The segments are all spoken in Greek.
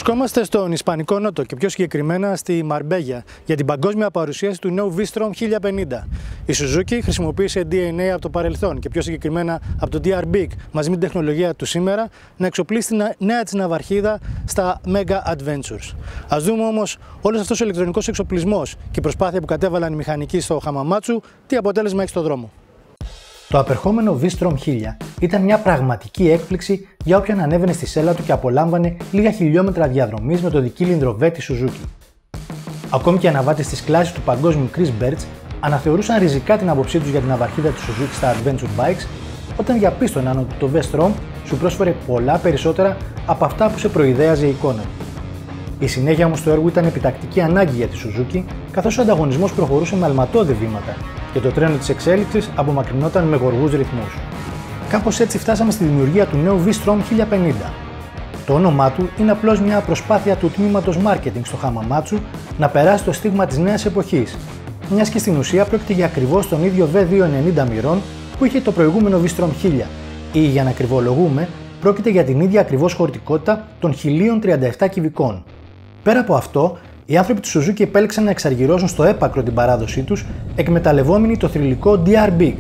Βρισκόμαστε στον Ισπανικό Νότο και πιο συγκεκριμένα στη Μαρμπέγια για την παγκόσμια παρουσίαση του νέου V-Strom 1050. Η Suzuki χρησιμοποίησε DNA από το παρελθόν και πιο συγκεκριμένα από το DR Big μαζί με την τεχνολογία του σήμερα να εξοπλίσει την νέα της ναυαρχίδα στα Mega Adventures. Ας δούμε όμως όλος αυτός ο ηλεκτρονικός εξοπλισμός και η προσπάθεια που κατέβαλαν οι μηχανικοί στο Χαμαμάτσου τι αποτέλεσμα έχει στο δρόμο. Το απερχόμενο V-Strom 1000 ήταν μια πραγματική έκπληξη για όποιον ανέβαινε στη σέλα του και απολάμβανε λίγα χιλιόμετρα διαδρομής με το δικύλινδρο V της Suzuki. Ακόμη και οι αναβάτες της κλάσης του παγκόσμιου Chris Birch αναθεωρούσαν ριζικά την άποψή τους για την ναυαρχίδα της Suzuki στα Adventure Bikes όταν διαπίστωναν ότι το V-Strom σου πρόσφερε πολλά περισσότερα από αυτά που σε προειδέαζε η εικόνα του. Η συνέχεια όμως του έργου ήταν επιτακτική ανάγκη για τη Suzuki, καθώς ο ανταγωνισμός προχωρούσε με αλματώδη βήματα και το τρένο της εξέλιξης απομακρυνόταν με γοργούς ρυθμούς. Κάπως έτσι φτάσαμε στη δημιουργία του νέου V-Strom 1050. Το όνομά του είναι απλώς μια προσπάθεια του τμήματος marketing στο Χαμαμάτσου να περάσει το στίγμα της νέας εποχής, μιας και στην ουσία πρόκειται για ακριβώς τον ίδιο V290 μοιρών που είχε το προηγούμενο V-Strom 1000, ή για να ακριβολογούμε, πρόκειται για την ίδια ακριβώς χωρητικότητα των 1037 κυβικών. Πέρα από αυτό, οι άνθρωποι της Suzuki επέλεξαν να εξαργυρώσουν στο έπακρο την παράδοσή τους, εκμεταλλευόμενοι το θρυλικό DR Big.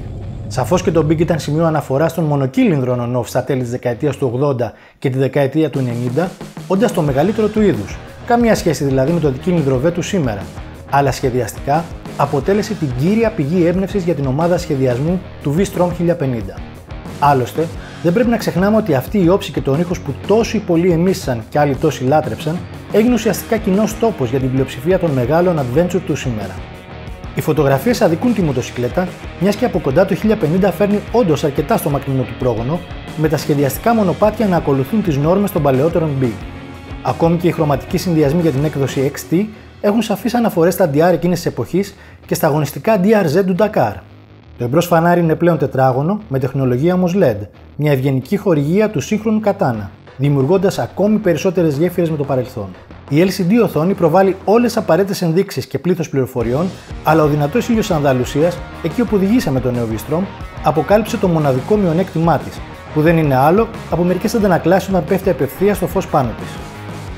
Σαφώς και το Big ήταν σημείο αναφοράς των μονοκύλινδρων on-off στα τέλη της δεκαετίας του 80 και τη δεκαετία του 90, όντας το μεγαλύτερο του είδους. Καμία σχέση δηλαδή με το δικύλινδρο V του σήμερα, αλλά σχεδιαστικά αποτέλεσε την κύρια πηγή έμπνευσης για την ομάδα σχεδιασμού του V-Strom 1050. Άλλωστε, δεν πρέπει να ξεχνάμε ότι αυτή η όψη και τον ήχος που τόσοι πολλοί εμίσησαν και άλλοι τόσοι λάτρεψαν, έγινε ουσιαστικά κοινός τόπος για την πλειοψηφία των μεγάλων adventure του σήμερα. Οι φωτογραφίες αδικούν τη μοτοσυκλέτα, μιας και από κοντά το 1050 φέρνει όντως αρκετά στο μακρινό του πρόγονο, με τα σχεδιαστικά μονοπάτια να ακολουθούν τις νόρμες των παλαιότερων Big. Ακόμη και οι χρωματικοί συνδυασμοί για την έκδοση XT έχουν σαφείς αναφορές στα DR εκείνης της εποχής και στα αγωνιστικά DRZ του Dakar. Το εμπρός φανάρι είναι πλέον τετράγωνο με τεχνολογία όμως LED, μια ευγενική χορηγία του σύγχρονου Katana, δημιουργώντας ακόμη περισσότερες γέφυρες με το παρελθόν. Η LCD οθόνη προβάλλει όλες τις απαραίτητες ενδείξεις και πλήθος πληροφοριών, αλλά ο δυνατός ήλιος Ανδαλουσίας, εκεί όπου οδηγήσαμε το νέο V-Strom, αποκάλυψε το μοναδικό μειονέκτημά της, που δεν είναι άλλο από μερικές αντανακλάσεις όταν πέφτει απευθείας στο φως πάνω της.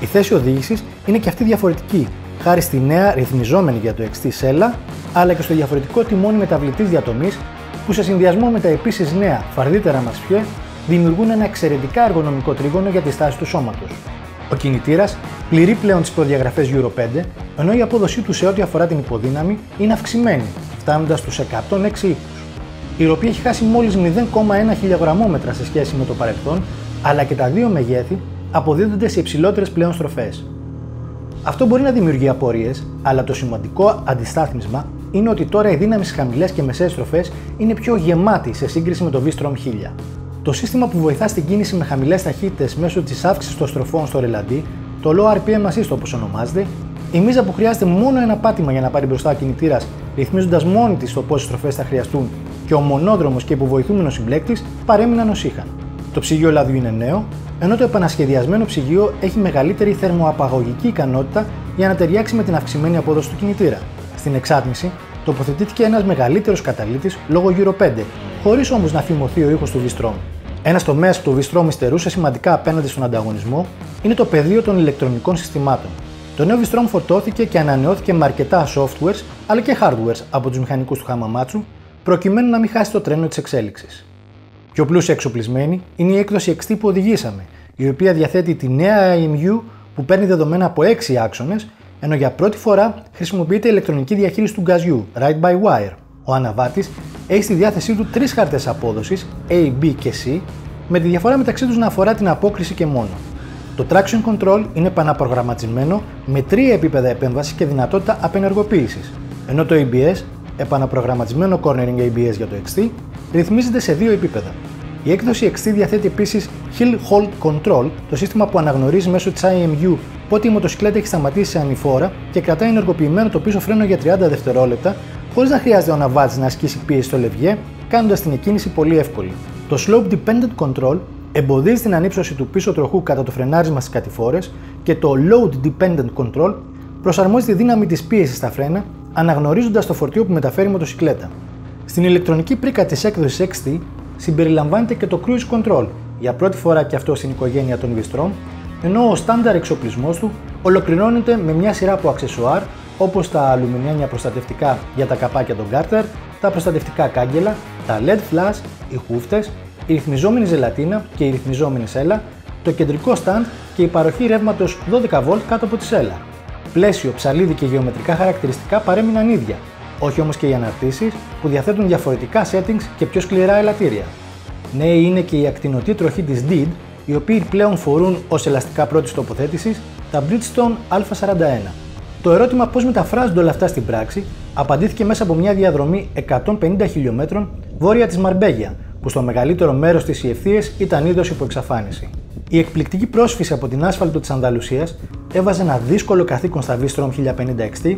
Η θέση οδήγησης είναι και αυτή διαφορετική, χάρη στη νέα ρυθμιζόμενη για το XT σέλα, αλλά και στο διαφορετικό τιμόνι μεταβλητής διατομής που σε συνδυασμό με τα επίσης νέα φαρδίτερα μασφιέ δημιουργούν ένα εξαιρετικά εργονομικό τρίγωνο για τη στάση του σώματος. Ο κινητήρας πληρεί πλέον τις προδιαγραφές Euro 5, ενώ η απόδοσή του σε ό,τι αφορά την υποδύναμη είναι αυξημένη, φτάνοντας στους 106 ύπους. Η ροπή έχει χάσει μόλις 0,1 χιλιογραμμόμετρα σε σχέση με το παρελθόν, αλλά και τα δύο μεγέθη αποδίδονται σε υψηλότερες πλέον στροφές. Αυτό μπορεί να δημιουργεί απορίες, αλλά το σημαντικό αντιστάθμισμα είναι ότι τώρα η δύναμη στις χαμηλές και μεσαίες στροφές είναι πιο γεμάτη σε σύγκριση με το V-Strom 1000. Το σύστημα που βοηθά στην κίνηση με χαμηλές ταχύτητες μέσω της αύξησης των στροφών στο ρελαντί, το Low RPM Assist όπως ονομάζεται, η μίζα που χρειάζεται μόνο ένα πάτημα για να πάρει μπροστά ο κινητήρας, ρυθμίζοντας μόνη της το πόσες στροφές θα χρειαστούν, και ο μονόδρομος και υποβοηθούμενος συμπλέκτης παρέμειναν ως είχαν. Το ψυγείο λαδιού είναι νέο, ενώ το επανασχεδιασμένο ψυγείο έχει μεγαλύτερη θερμοαπαγωγική ικανότητα για να ταιριάξει με την αυξημένη απόδοση του κινητήρα. Στην εξάτμιση τοποθετήθηκε ένας μεγαλύτερος καταλύτης λόγω Euro 5, χωρίς όμως να φημωθεί ο ήχος του V-Strom. Ένας τομέας που το V-Strom υστερούσε σημαντικά απέναντι στον ανταγωνισμό είναι το πεδίο των ηλεκτρονικών συστημάτων. Το νέο V-Strom φορτώθηκε και ανανεώθηκε με αρκετά softwares αλλά και hardwares από τους μηχανικούς του Χαμαμάτσου, προκειμένου να μην χάσει το τρένο της εξέλιξης. Πιο πλούσια εξοπλισμένη είναι η έκδοση XT που οδηγήσαμε, η οποία διαθέτει τη νέα IMU που παίρνει δεδομένα από 6 άξονες, ενώ για πρώτη φορά χρησιμοποιείται η ηλεκτρονική διαχείριση του γκαζιού, Ride by Wire. Ο αναβάτης έχει στη διάθεσή του 3 χάρτες απόδοσης, A, B και C, με τη διαφορά μεταξύ τους να αφορά την απόκριση και μόνο. Το Traction Control είναι επαναπρογραμματισμένο με 3 επίπεδα επέμβασης και δυνατότητα απενεργοποίησης, ενώ το ABS, επαναπρογραμματισμένο Cornering ABS για το XT, ρυθμίζεται σε 2 επίπεδα. Η έκδοση XT διαθέτει επίσης Hill Hold Control, το σύστημα που αναγνωρίζει μέσω της IMU πότε η μοτοσυκλέτα έχει σταματήσει σε ανηφόρα και κρατάει ενεργοποιημένο το πίσω φρένο για 30 δευτερόλεπτα, χωρίς να χρειάζεται ο αναβάτης να ασκήσει πίεση στο λευγέ, κάνοντας την εκκίνηση πολύ εύκολη. Το Slope Dependent Control εμποδίζει την ανύψωση του πίσω τροχού κατά το φρενάρισμα στις κατηφόρες και το Load Dependent Control προσαρμόζει τη δύναμη της πίεσης στα φρένα, αναγνωρίζοντας το φορτίο που μεταφέρει η μοτοσυκλέτα. Στην ηλεκτρονική πρίκα της έκδοσης XT συμπεριλαμβάνεται και το Cruise Control, για πρώτη φορά και αυτό στην οικογένεια των V-Strom, ενώ ο στάνταρ εξοπλισμός του ολοκληρώνεται με μια σειρά από αξεσουάρ όπως τα αλουμινένια προστατευτικά για τα καπάκια των κάρτερ, τα προστατευτικά κάγκελα, τα LED flash, οι χούφτες, η ρυθμιζόμενη ζελατίνα και η ρυθμιζόμενη σέλα, το κεντρικό stand και η παροχή ρεύματος 12V κάτω από τη σέλα. Πλαίσιο, ψαλίδι και γεωμετρικά χαρακτηριστικά παρέμειναν ίδια, όχι όμως και οι αναρτήσεις που διαθέτουν διαφορετικά settings και πιο σκληρά ελαττήρια. Νέοι είναι και η ακτινωτή τροχή της DID, οι οποίοι πλέον φορούν ως ελαστικά πρώτης τοποθέτησης τα Bridgestone Α41. Το ερώτημα πώς μεταφράζονται όλα αυτά στην πράξη απαντήθηκε μέσα από μια διαδρομή 150 χιλιόμετρων βόρεια της Μαρμπέγια, που στο μεγαλύτερο μέρος της οι ευθείες ήταν είδος υπό εξαφάνιση. Η εκπληκτική πρόσφυση από την άσφαλτο της Ανταλουσίας έβαζε ένα δύσκολο καθήκον στα V-Strom 1050 XT,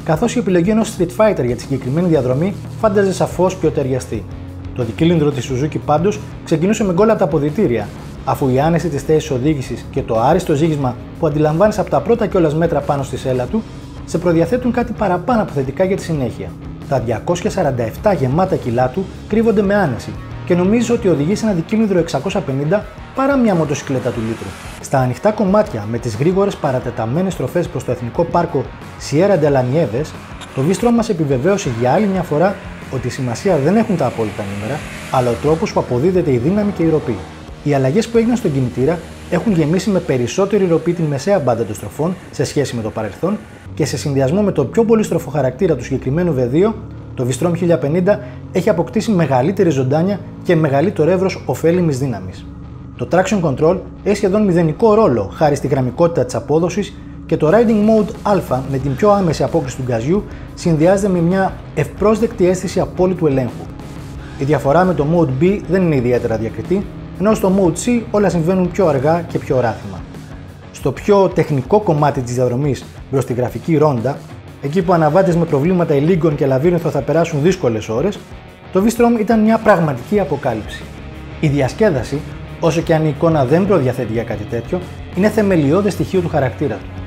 καθώς η επιλογή ενός Street Fighter για τη συγκεκριμένη διαδρομή φάνταζε σαφώς πιο ταιριαστή. Το δικύλινδρο της Suzuki πάντως ξεκινούσε με γκολ από τα αποδυτήρια, αφού η άνεση της θέσης οδήγησης και το άριστο ζύγισμα που αντιλαμβάνεις από τα πρώτα κιόλας μέτρα πάνω στη σέλα του σε προδιαθέτουν κάτι παραπάνω από θετικά για τη συνέχεια. Τα 247 γεμάτα κιλά του κρύβονται με άνεση και νομίζεις ότι οδηγεί σε ένα δικύλινδρο 650 παρά μια μοτοσυκλέτα του λίτρου. Στα ανοιχτά κομμάτια με τις γρήγορες παρατεταμένες στροφές προς το εθνικό πάρκο Sierra de la Nieves, το V-Strom μας επιβεβαίωσε για άλλη μια φορά ότι η σημασία δεν έχουν τα απόλυτα νούμερα, αλλά ο τρόπος που αποδίδεται η δύναμη και η ροπή. Οι αλλαγές που έγιναν στον κινητήρα έχουν γεμίσει με περισσότερη ροπή την μεσαία μπάντα των στροφών σε σχέση με το παρελθόν και σε συνδυασμό με το πιο πολύστροφο χαρακτήρα του συγκεκριμένου V2, το V-Strom 1050 έχει αποκτήσει μεγαλύτερη ζωντάνια και μεγαλύτερο εύρος ωφέλιμης δύναμης. Το Traction Control έχει σχεδόν μηδενικό ρόλο χάρη στη γραμμικότητα της απόδοσης και το Riding Mode Α με την πιο άμεση απόκριση του γκαζιού συνδυάζεται με μια ευπρόσδεκτη αίσθηση απόλυτου ελέγχου. Η διαφορά με το Mode B δεν είναι ιδιαίτερα διακριτή, ενώ στο Mode C όλα συμβαίνουν πιο αργά και πιο ράθιμα. Στο πιο τεχνικό κομμάτι της διαδρομής μπρος στη γραφική ρόντα, εκεί που αναβάτες με προβλήματα ελίγκων και λαβύρινθο θα περάσουν δύσκολες ώρες, το V-Strom ήταν μια πραγματική αποκάλυψη. Η διασκέδαση, όσο και αν η εικόνα δεν προδιαθέτει για κάτι τέτοιο, είναι θεμελιώδες στοιχείο του χαρακτήρα του.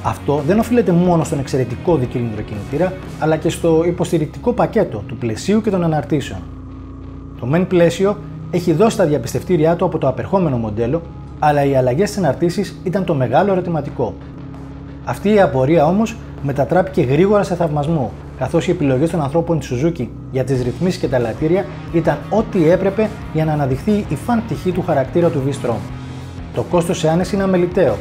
Αυτό δεν οφείλεται μόνο στον εξαιρετικό δικύλινδρο κινητήρα, αλλά και στο υποστηρικτικό πακέτο του πλαισίου και των αναρτήσεων. Το μεν πλαίσιο έχει δώσει τα διαπιστευτήριά του από το απερχόμενο μοντέλο, αλλά οι αλλαγές στις αναρτήσεις ήταν το μεγάλο ερωτηματικό. Αυτή η απορία όμως μετατράπηκε γρήγορα σε θαυμασμό, καθώς οι επιλογές των ανθρώπων της Suzuki για τις ρυθμίσεις και τα ελαττήρια ήταν ό,τι έπρεπε για να αναδειχθεί η φαν πτυχή του χαρακτήρα του V-Strom. Το κόστος σε άνεση είναι αμεληταίο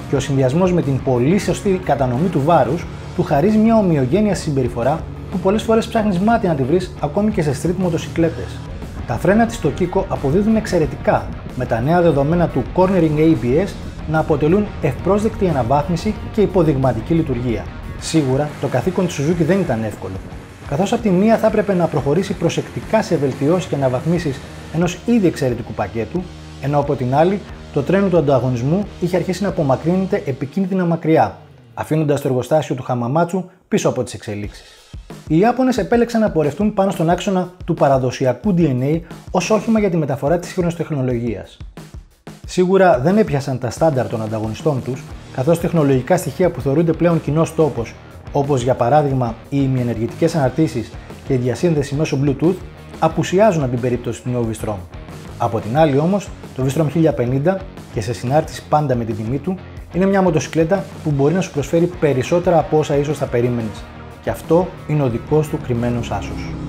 και ο συνδυασμός με την πολύ σωστή κατανομή του βάρους του χαρίζει μια ομοιογένεια συμπεριφορά που πολλές φορές ψάχνεις μάτι να τη βρεις ακόμη και σε street μοτοσυκλέτες. Τα φρένα της Tokiko αποδίδουν εξαιρετικά, με τα νέα δεδομένα του Cornering ABS να αποτελούν ευπρόσδεκτη αναβάθμιση και υποδειγματική λειτουργία. Σίγουρα το καθήκον της Suzuki δεν ήταν εύκολο, καθώς από τη μία θα έπρεπε να προχωρήσει προσεκτικά σε βελτιώσεις και αναβαθμίσεις ενός ήδη εξαιρετικού πακέτου, ενώ από την άλλη το τρένο του ανταγωνισμού είχε αρχίσει να απομακρύνεται επικίνδυνα μακριά, αφήνοντας το εργοστάσιο του Χαμαμάτσου πίσω από τις εξελίξεις. Οι Ιάπωνες επέλεξαν να πορευτούν πάνω στον άξονα του παραδοσιακού DNA ως όχημα για τη μεταφορά της σύγχρονης τεχνολογίας. Σίγουρα δεν έπιασαν τα στάνταρ των ανταγωνιστών τους, καθώς τεχνολογικά στοιχεία που θεωρούνται πλέον κοινός τόπος, όπως για παράδειγμα οι ημιενεργητικές αναρτήσεις και η διασύνδεση μέσω Bluetooth, απουσιάζουν από την περίπτωση του νέου V-Strom. Από την άλλη όμως, το V-Strom 1050 και σε συνάρτηση πάντα με την τιμή του, είναι μια μοτοσυκλέτα που μπορεί να σου προσφέρει περισσότερα από όσα ίσως θα περίμενες. Και αυτό είναι ο δικός του κρυμμένος άσος.